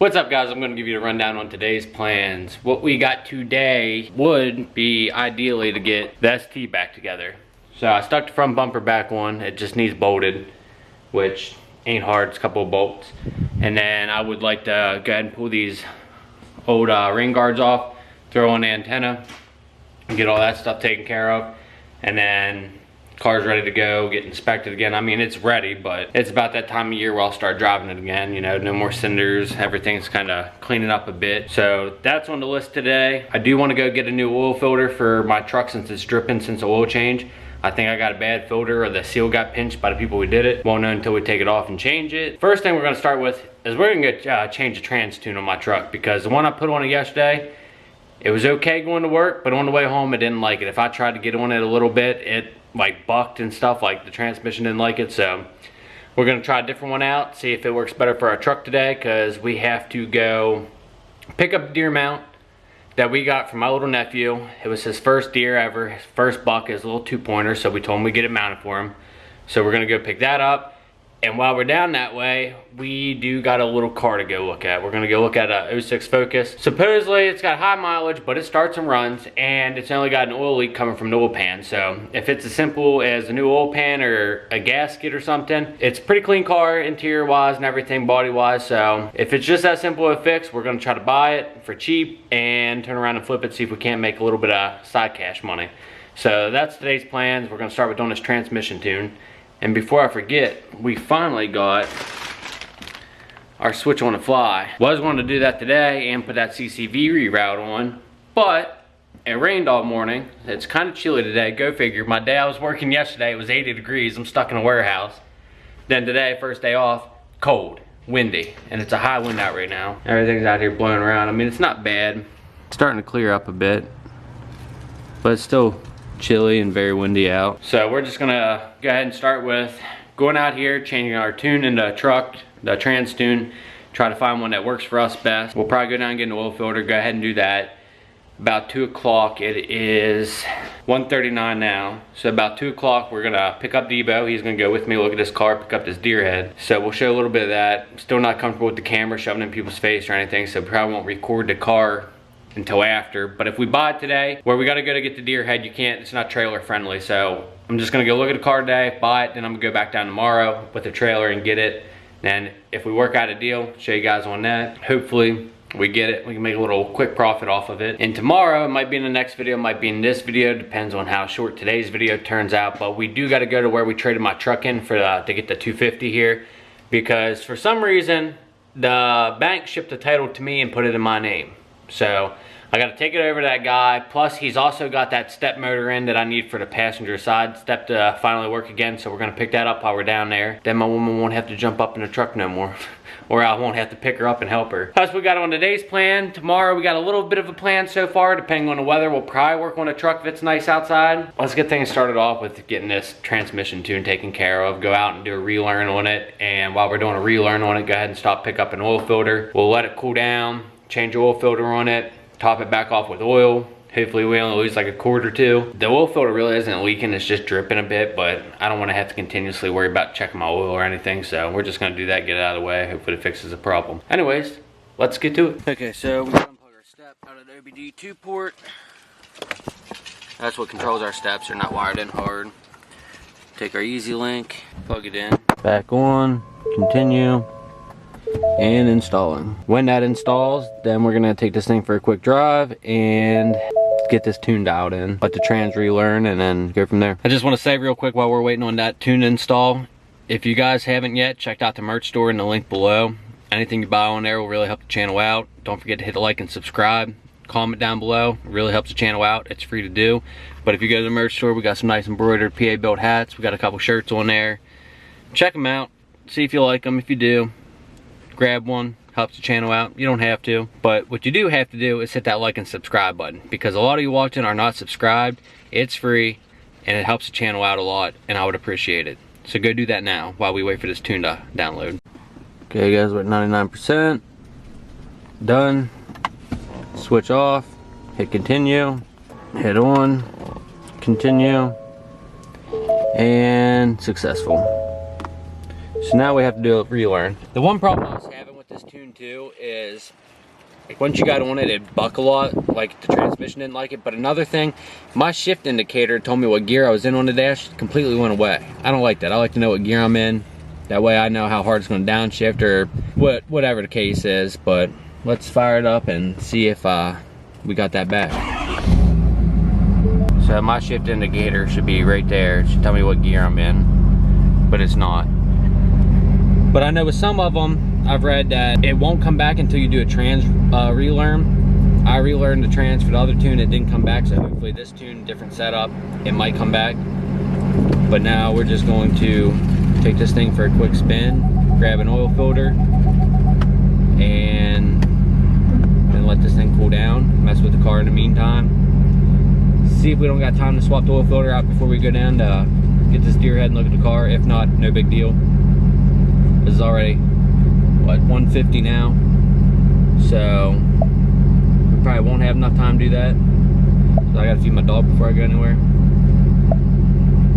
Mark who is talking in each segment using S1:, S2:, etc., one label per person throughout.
S1: What's up, guys? I'm going to give you a rundown on today's plans. What we got today would be ideally to get the ST back together. So I stuck the front bumper back on. It just needs bolted, which ain't hard. It's a couple of bolts. And then I would like to go ahead and pull these old ring guards off, throw on the antenna, and get all that stuff taken care of. And then car's ready to go, get inspected again. I mean, it's ready, but it's about that time of year where I'll start driving it again. You know, no more cinders. Everything's kind of cleaning up a bit. So that's on the list today. I do want to go get a new oil filter for my truck since it's dripping since the oil change. I think I got a bad filter, or the seal got pinched by the people who did it. Won't know until we take it off and change it. First thing we're going to start with is we're going to change the trans tune on my truck, because the one I put on it yesterday, it was okay going to work, but on the way home, it didn't like it. If I tried to get on it a little bit, it like bucked and stuff. Like the transmission didn't like it. So we're gonna try a different one out, see if it works better for our truck today, because we have to go pick up a deer mount that we got from my little nephew. It was his first deer ever, his first buck, his little 2-pointer, so we told him we'd get it mounted for him. So we're gonna go pick that up. And while we're down that way, we do got a little car to go look at. We're gonna go look at a 06 Focus. Supposedly it's got high mileage, but it starts and runs, and it's only got an oil leak coming from the oil pan. So if it's as simple as a new oil pan or a gasket or something, it's a pretty clean car, interior wise and everything, body wise. So if it's just that simple of a fix, we're gonna try to buy it for cheap and turn around and flip it, see if we can't make a little bit of side cash money. So that's today's plans. We're gonna start with doing this transmission tune. And before I forget, we finally got our switch on the fly. Was going to do that today and put that CCV reroute on, but it rained all morning. It's kind of chilly today, go figure. My day I was working yesterday, it was 80 degrees. I'm stuck in a warehouse. Then today, first day off, cold, windy, and it's a high wind out right now. Everything's out here blowing around. I mean, it's not bad. It's starting to clear up a bit, but it's still chilly and very windy out. So we're just gonna go ahead and start with going out here, changing our tune in the truck, the trans tune, try to find one that works for us best. We'll probably go down and get an oil filter, go ahead and do that. About 2 o'clock, it is 1:39 now. So about 2 o'clock, we're gonna pick up Debo. He's gonna go with me, look at this car, pick up this deer head. So we'll show a little bit of that. Still not comfortable with the camera shoving in people's face or anything, so probably won't record the car until after. But if we buy it today, where we gotta go to get the deer head, you can't, it's not trailer friendly. So I'm just gonna go look at the car today, buy it, then I'm gonna go back down tomorrow with the trailer and get it. And if we work out a deal, show you guys on that. Hopefully we get it, we can make a little quick profit off of it. And tomorrow, it might be in the next video, it might be in this video, depends on how short today's video turns out. But we do gotta go to where we traded my truck in for to get the 250 here, because for some reason, the bank shipped the title to me and put it in my name. So I got to take it over to that guy. Plus, he's also got that step motor in that I need for the passenger side step to finally work again. So we're going to pick that up while we're down there. Then my woman won't have to jump up in the truck no more. Or I won't have to pick her up and help her. That's what we got on today's plan. Tomorrow, we got a little bit of a plan so far. Depending on the weather, we'll probably work on a truck if it's nice outside. Let's get things started off with getting this transmission tune taken care of. Go out and do a relearn on it. And while we're doing a relearn on it, go ahead and stop, pick up an oil filter. We'll let it cool down, change the oil filter on it, top it back off with oil. Hopefully we only lose like a quart or two. The oil filter really isn't leaking, it's just dripping a bit, but I don't want to have to continuously worry about checking my oil or anything, so we're just going to do that, get it out of the way. Hopefully it fixes the problem. Anyways, let's get to it. Okay, so we unplug our step out of the OBD2 port. That's what controls our steps, they're not wired in hard. Take our Easy Link, plug it in, back on, continue, and installing. When that installs, then we're gonna take this thing for a quick drive and get this tuned out in, let the trans relearn, and then go from there. I just want to say real quick while we're waiting on that tune install, if you guys haven't yet, check out the merch store in the link below. Anything you buy on there will really help the channel out. Don't forget to hit the like and subscribe. Comment down below, it really helps the channel out. It's free to do. But if you go to the merch store, we got some nice embroidered PA built hats, we got a couple shirts on there. Check them out, see if you like them. If you do, grab one, helps the channel out. You don't have to, but what you do have to do is hit that like and subscribe button, because a lot of you watching are not subscribed. It's free and it helps the channel out a lot, and I would appreciate it. So go do that now while we wait for this tune to download. Okay guys, we're at 99%. Done. Switch off, hit continue, hit on, continue, and successful. So now we have to do a relearn. The one problem I was having with this tune thing too is, like, once you got on it, it'd buck a lot, like the transmission didn't like it. But another thing, my shift indicator told me what gear I was in on the dash, completely went away. I don't like that. I like to know what gear I'm in. That way I know how hard it's gonna downshift or whatever the case is. But let's fire it up and see if we got that back. So my shift indicator should be right there. It should tell me what gear I'm in, but it's not. But I know with some of them, I've read that it won't come back until you do a trans relearn. I relearned the trans for the other tune, it didn't come back, so hopefully this tune, different setup, it might come back. But now we're just going to take this thing for a quick spin, grab an oil filter, and then let this thing cool down, mess with the car in the meantime. See if we don't got time to swap the oil filter out before we go down to get this deer head and look at the car. If not, no big deal. This is already, what, 1:50 now? So, we probably won't have enough time to do that. So I gotta feed my dog before I go anywhere.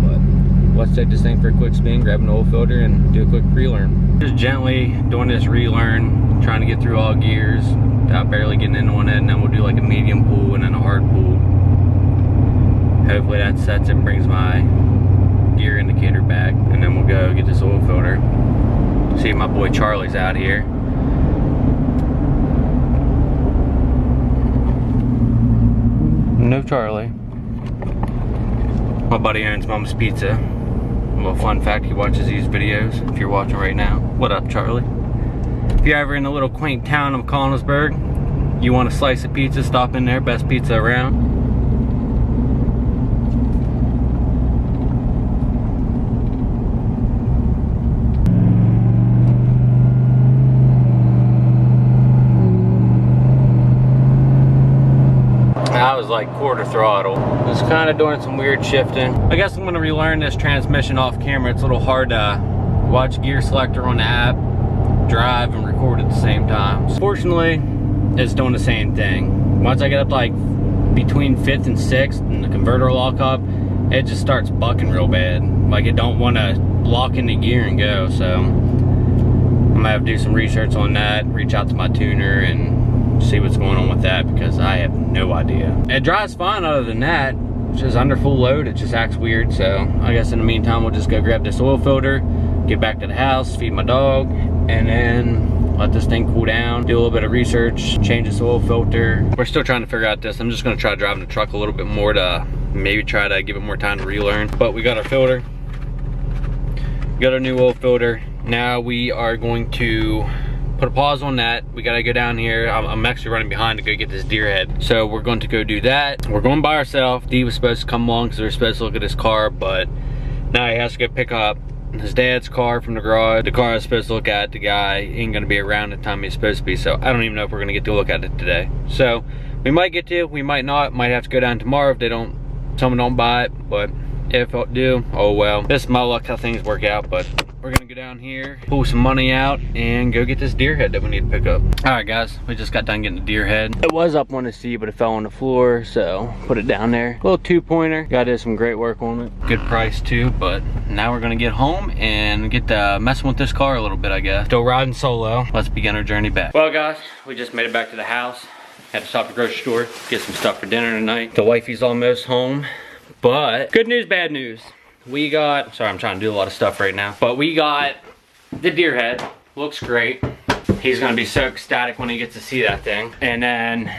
S1: But let's take this thing for a quick spin, grab an oil filter, and do a quick relearn. Just gently doing this relearn, trying to get through all gears without barely getting in on it, and then we'll do like a medium pull and then a hard pull. Hopefully that sets and brings my gear indicator back, and then we'll go get this oil filter. See if my boy Charlie's out here. No Charlie. My buddy owns Mom's Pizza. A little fun fact, he watches these videos, if you're watching right now. What up, Charlie? If you're ever in the little quaint town of Collinsburg, you want a slice of pizza, stop in there, best pizza around. I was like quarter throttle. It's kind of doing some weird shifting. I guess I'm gonna relearn this transmission off camera. It's a little hard to watch gear selector on the app, drive, and record at the same time. Fortunately, it's doing the same thing. Once I get up to like between 5th and 6th and the converter will lock up, it just starts bucking real bad. Like it don't want to lock into gear and go. So I'm gonna have to do some research on that, reach out to my tuner and see what's going on with that, because I have no idea. It drives fine other than that. It's just under full load, it just acts weird. So I guess in the meantime we'll just go grab this oil filter, get back to the house, feed my dog, and then let this thing cool down, do a little bit of research, change this oil filter. We're still trying to figure out this. I'm just gonna try driving the truck a little bit more to maybe try to give it more time to relearn. But we got our filter, we got our new oil filter. Now we are going to put a pause on that. We gotta go down here. I'm actually running behind to go get this deer head. So we're going to go do that. We're going by ourselves. Dee was supposed to come along because they're supposed to look at his car, but now he has to go pick up his dad's car from the garage. The car I was supposed to look at, the guy ain't gonna be around the time he's supposed to be, so I don't even know if we're gonna get to look at it today. So we might get to, we might not, might have to go down tomorrow if they don't, someone don't buy it, but if I do, oh well. This is my luck how things work out, but we're gonna go down here, pull some money out, and go get this deer head that we need to pick up. All right, guys, we just got done getting the deer head. It was up on the seat, but it fell on the floor, so put it down there. Little 2-pointer, gotta do some great work on it. Good price too, but now we're gonna get home and get to messing with this car a little bit, I guess. Still riding solo. Let's begin our journey back. Well, guys, we just made it back to the house. Had to stop at the grocery store, get some stuff for dinner tonight. The wifey's almost home, but good news, bad news. We got, sorry, I'm trying to do a lot of stuff right now, but we got the deer head. Looks great. He's gonna be so ecstatic when he gets to see that thing. And then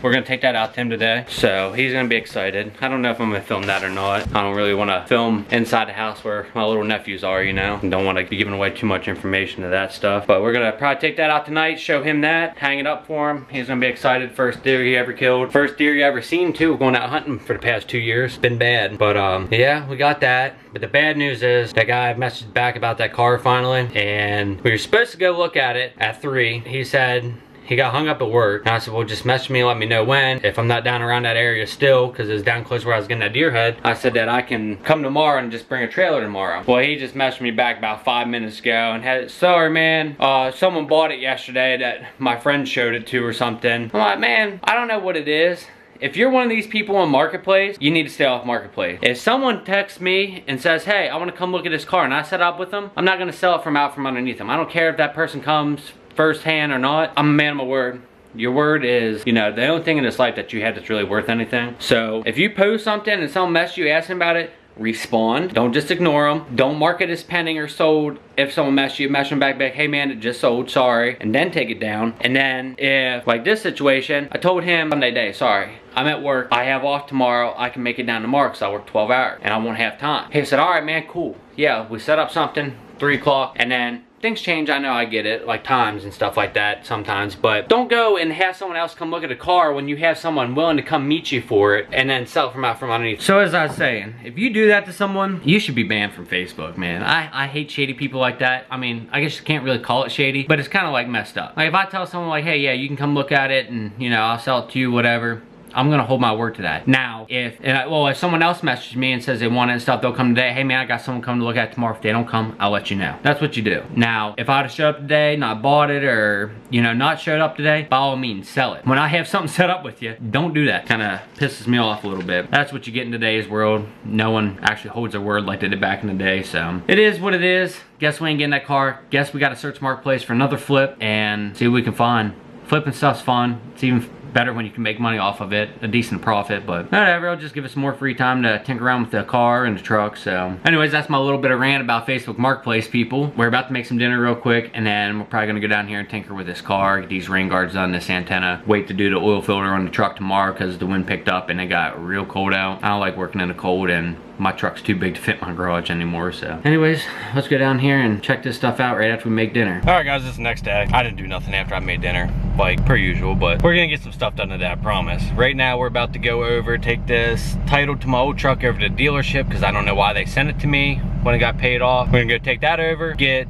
S1: we're gonna take that out to him today. So he's gonna be excited. I don't know if I'm gonna film that or not. I don't really wanna film inside the house where my little nephews are, you know. And don't wanna be giving away too much information to that stuff. But we're gonna probably take that out tonight, show him that, hang it up for him. He's gonna be excited. First deer he ever killed. First deer he ever seen too. Going out hunting for the past 2 years. Been bad. But yeah, we got that. But the bad news is that guy messaged back about that car finally. And we were supposed to go look at it at 3. He said he got hung up at work. And I said, well, just message me and let me know when. If I'm not down around that area still, because it was down close where I was getting that deer head, I said that I can come tomorrow and just bring a trailer tomorrow. Well, he just messaged me back about 5 minutes ago and had, sorry man, someone bought it yesterday that my friend showed it to or something. I'm like, man, I don't know what it is. If you're one of these people on Marketplace, you need to stay off Marketplace. If someone texts me and says, hey, I want to come look at this car, and I set up with them, I'm not going to sell it from out from underneath them. I don't care if that person comes firsthand or not, I'm a man of my word. Your word is, you know, the only thing in this life that you have that's really worth anything. So if you post something and someone messages you asking about it, respond. Don't just ignore them. Don't mark it as pending or sold. If someone message them back, hey man, it just sold, sorry, and then take it down. And then if, like this situation, I told him Sunday day, sorry, I'm at work, I have off tomorrow, I can make it down tomorrow because I work 12 hours and I won't have time. He said, all right man, cool. Yeah, we set up something, 3 o'clock, and then things change, I know, I get it, like times and stuff like that sometimes, but don't go and have someone else come look at a car when you have someone willing to come meet you for it and then sell it from out from underneath. So as I was saying, if you do that to someone, you should be banned from Facebook, man. I hate shady people like that. I mean, I guess you can't really call it shady, but it's kind of like messed up. Like if I tell someone like, hey, yeah, you can come look at it and, you know, I'll sell it to you, whatever, I'm gonna hold my word to that. Now, if someone else messages me and says they want it and stuff, they'll come today. Hey man, I got someone coming to look at it tomorrow. If they don't come, I'll let you know. That's what you do. Now, if I'd have showed up today, not bought it, or, you know, not showed up today, by all means, sell it. When I have something set up with you, don't do that. Kinda pisses me off a little bit. That's what you get in today's world. No one actually holds their word like they did back in the day, so. It is what it is. Guess we ain't getting that car. Guess we gotta search Marketplace for another flip and see what we can find. Flipping stuff's fun. It's even better when you can make money off of it, a decent profit, but whatever, I'll just give us some more free time to tinker around with the car and the truck. So anyways, that's my little bit of rant about Facebook Marketplace, people. We're about to make some dinner real quick, and then we're probably gonna go down here and tinker with this car, get these rain guards done, this antenna, wait to do the oil filter on the truck tomorrow because the wind picked up and it got real cold out. I don't like working in the cold, and my truck's too big to fit my garage anymore. So anyways, let's go down here and check this stuff out right after we make dinner. All right guys, this is the next day. I didn't do nothing after I made dinner, like per usual, but we're gonna get some stuff done today, I promise. Right now we're about to go over, take this title to my old truck over to the dealership because I don't know why they sent it to me when it got paid off. We're gonna go take that over, get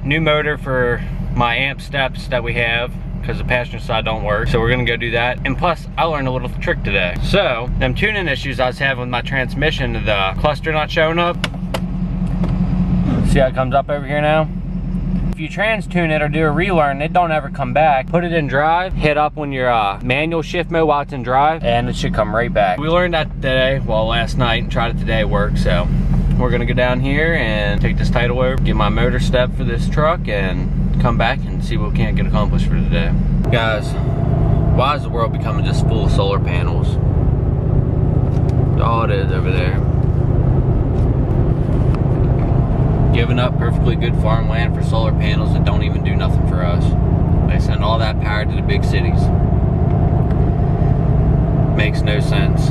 S1: new motor for my amp steps that we have, because the passenger side don't work. So we're gonna go do that. And plus, I learned a little trick today. So, them tuning issues I was having with my transmission, the cluster not showing up. See how it comes up over here now? If you trans tune it or do a relearn, it don't ever come back. Put it in drive, hit up when your manual shift mode while it's in drive, and it should come right back. We learned that today, well last night, and tried it today, it worked. So we're gonna go down here and take this title over, get my motor step for this truck, and come back and see what we can't get accomplished for today. Guys, why is the world becoming just full of solar panels? All it is over there. Giving up perfectly good farmland for solar panels that don't even do nothing for us. They send all that power to the big cities. Makes no sense.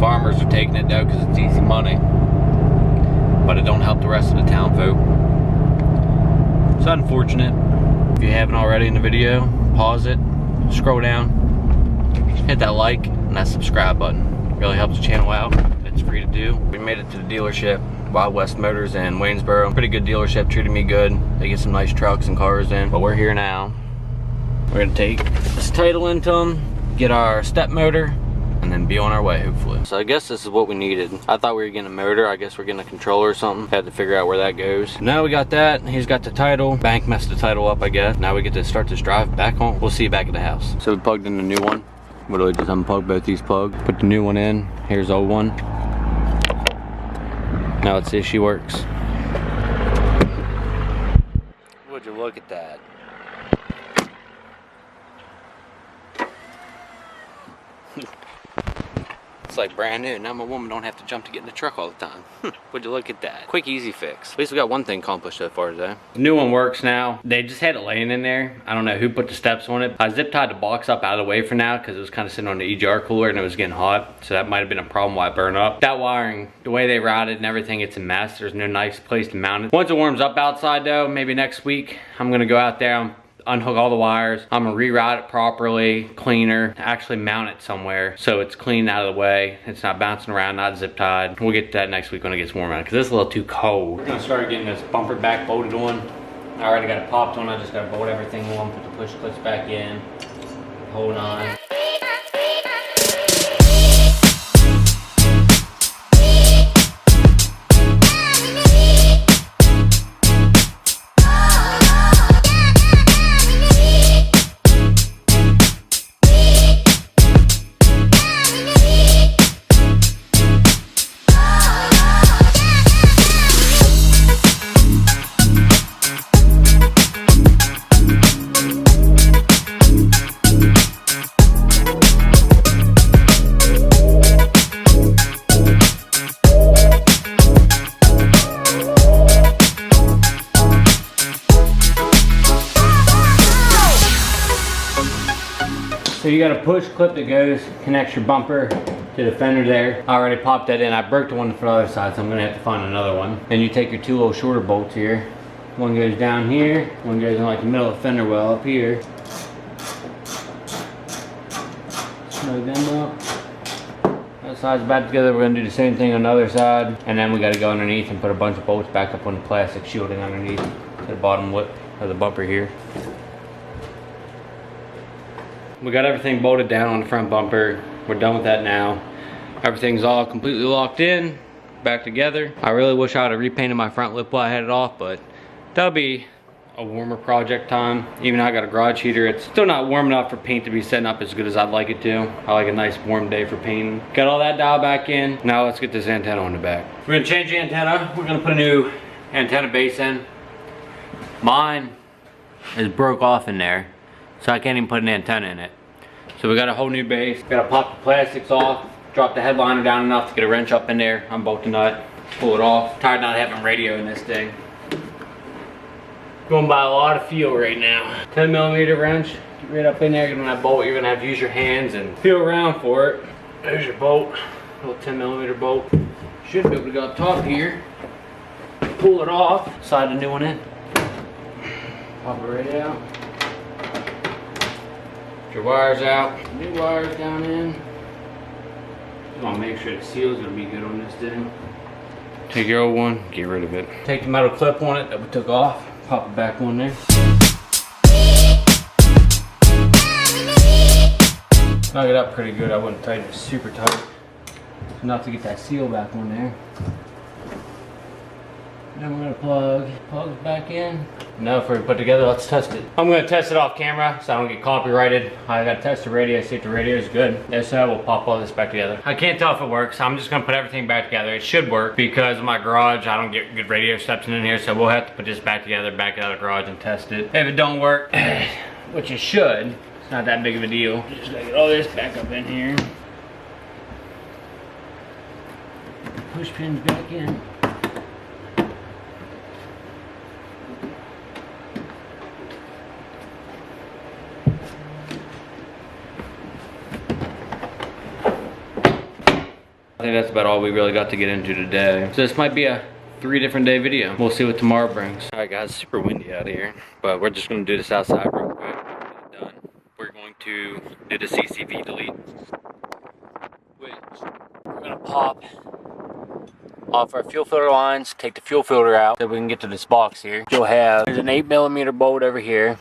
S1: Farmers are taking it though because it's easy money, but it don't help the rest of the town folk. It's unfortunate. If you haven't already in the video, pause it, scroll down, hit that like and that subscribe button. It really helps the channel out. It's free to do. We made it to the dealership, Wild West Motors in Waynesboro. Pretty good dealership, treated me good. They get some nice trucks and cars in, but we're here now. We're gonna take this title into them, get our step motor, and then be on our way, hopefully. So I guess this is what we needed. I thought we were getting a motor. I guess we're getting a controller or something. Had to figure out where that goes. Now we got that. He's got the title. Bank messed the title up, I guess. Now we get to start this drive back home. We'll see you back at the house. So we plugged in the new one. Literally just unplugged both these plugs. Put the new one in. Here's the old one. Now let's see if she works. Would you look at that? It's like brand new. Now my woman don't have to jump to get in the truck all the time. Would you look at that? Quick, easy fix. At least we got one thing accomplished so far today. The new one works now. They just had it laying in there. I don't know who put the steps on it. I zip tied the box up out of the way for now because it was kind of sitting on the EGR cooler and it was getting hot. So that might have been a problem why it burned up. That wiring, the way they routed and everything, it's a mess. There's no nice place to mount it. Once it warms up outside though, maybe next week, I'm gonna go out there, unhook all the wires. I'm gonna reroute it properly, cleaner, actually mount it somewhere so it's clean out of the way. It's not bouncing around, not zip tied. We'll get to that next week when it gets warm out because it's a little too cold. We're gonna start getting this bumper back bolted on. I already got it popped on. I just gotta bolt everything on, put the push clips back in, hold on. So you got a push clip that goes, connects your bumper to the fender there. I already popped that in. I broke the one for the other side, so I'm gonna have to find another one. Then you take your two little shorter bolts here. One goes down here, one goes in like the middle of the fender well up here. Snug them up. That side's back together. We're gonna do the same thing on the other side. And then we gotta go underneath and put a bunch of bolts back up on the plastic shielding underneath to the bottom lip of the bumper here. We got everything bolted down on the front bumper. We're done with that now. Everything's all completely locked in, back together. I really wish I would have repainted my front lip while I had it off, but that'll be a warmer project time. Even though I got a garage heater, it's still not warm enough for paint to be setting up as good as I'd like it to. I like a nice warm day for painting. Got all that dialed back in. Now let's get this antenna on the back. We're gonna change the antenna. We're gonna put a new antenna base in. Mine is broke off in there, so I can't even put an antenna in it. So we got a whole new base. Gotta pop the plastics off, drop the headliner down enough to get a wrench up in there, unbolt the nut, pull it off. Tired not having radio in this thing. Going by a lot of feel right now. 10mm wrench, get right up in there, get on that bolt. You're gonna have to use your hands and feel around for it. There's your bolt, little 10mm bolt. Should be able to go up top here, pull it off, slide the new one in. Pop it right out. Get your wires out, new wires down in. Just wanna make sure the seal's gonna be good on this thing. Take your old one, get rid of it. Take the metal clip on it that we took off. Pop it back on there. Snug it up pretty good. I wouldn't tighten it super tight. Enough to get that seal back on there. Then we're gonna plug it back in. Now before we put it together, let's test it. I'm gonna test it off camera so I don't get copyrighted. I gotta test the radio, see if the radio is good. If so, we'll pop all this back together. I can't tell if it works. I'm just gonna put everything back together. It should work because of my garage. I don't get good radio reception in here, so we'll have to put this back together, back out of the garage and test it. If it don't work, which it should, it's not that big of a deal. Just gotta get all this back up in here. Push pins back in. I think that's about all we really got to get into today. So this might be a 3 different day video. We'll see what tomorrow brings. All right guys, super windy out here, but we're just gonna do this outside real quick. Get it done. We're going to do the CCV delete, which we're gonna pop off our fuel filter lines, take the fuel filter out so we can get to this box here. You'll have, there's an 8mm bolt over here,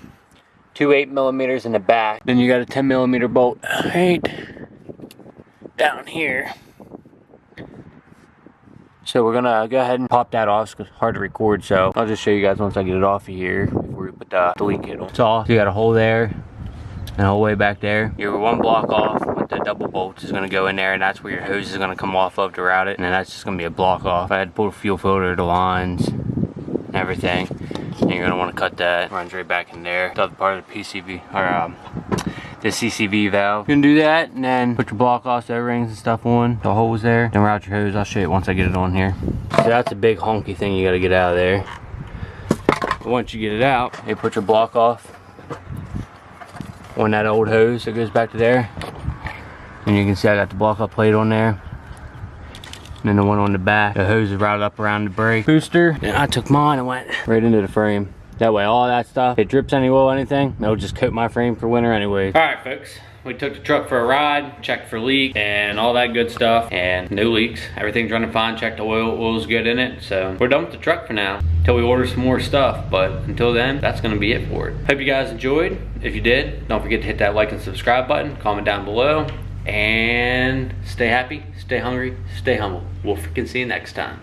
S1: 2 8mm in the back. Then you got a 10mm bolt right down here. So we're gonna go ahead and pop that off. It's hard to record, so I'll just show you guys once I get it off of here before we put the delete kit on. It's off. So you got a hole there and a hole way back there. Your one block off with the double bolts is gonna go in there, and that's where your hose is gonna come off of to route it, and then that's just gonna be a block off. I had to pull the fuel filter, the lines, and everything. And you're gonna want to cut that. Runs right back in there. The other part of the PCV or the CCV valve. You can do that and then put your block off O-rings and stuff on, the holes there, then route your hose. I'll show you once I get it on here. So that's a big honky thing you gotta get out of there. But once you get it out, you put your block off on that old hose that goes back to there. And you can see I got the block off plate on there. And then the one on the back, the hose is routed up around the brake booster. And I took mine and went right into the frame. That way all that stuff, if it drips any oil or anything, it'll just coat my frame for winter anyways. All right folks, we took the truck for a ride, checked for leaks and all that good stuff, and no leaks. Everything's running fine, checked the oil's good in it. So we're done with the truck for now until we order some more stuff. But until then, that's gonna be it for it. Hope you guys enjoyed. If you did, don't forget to hit that like and subscribe button, comment down below, and stay happy, stay hungry, stay humble. We'll freaking see you next time.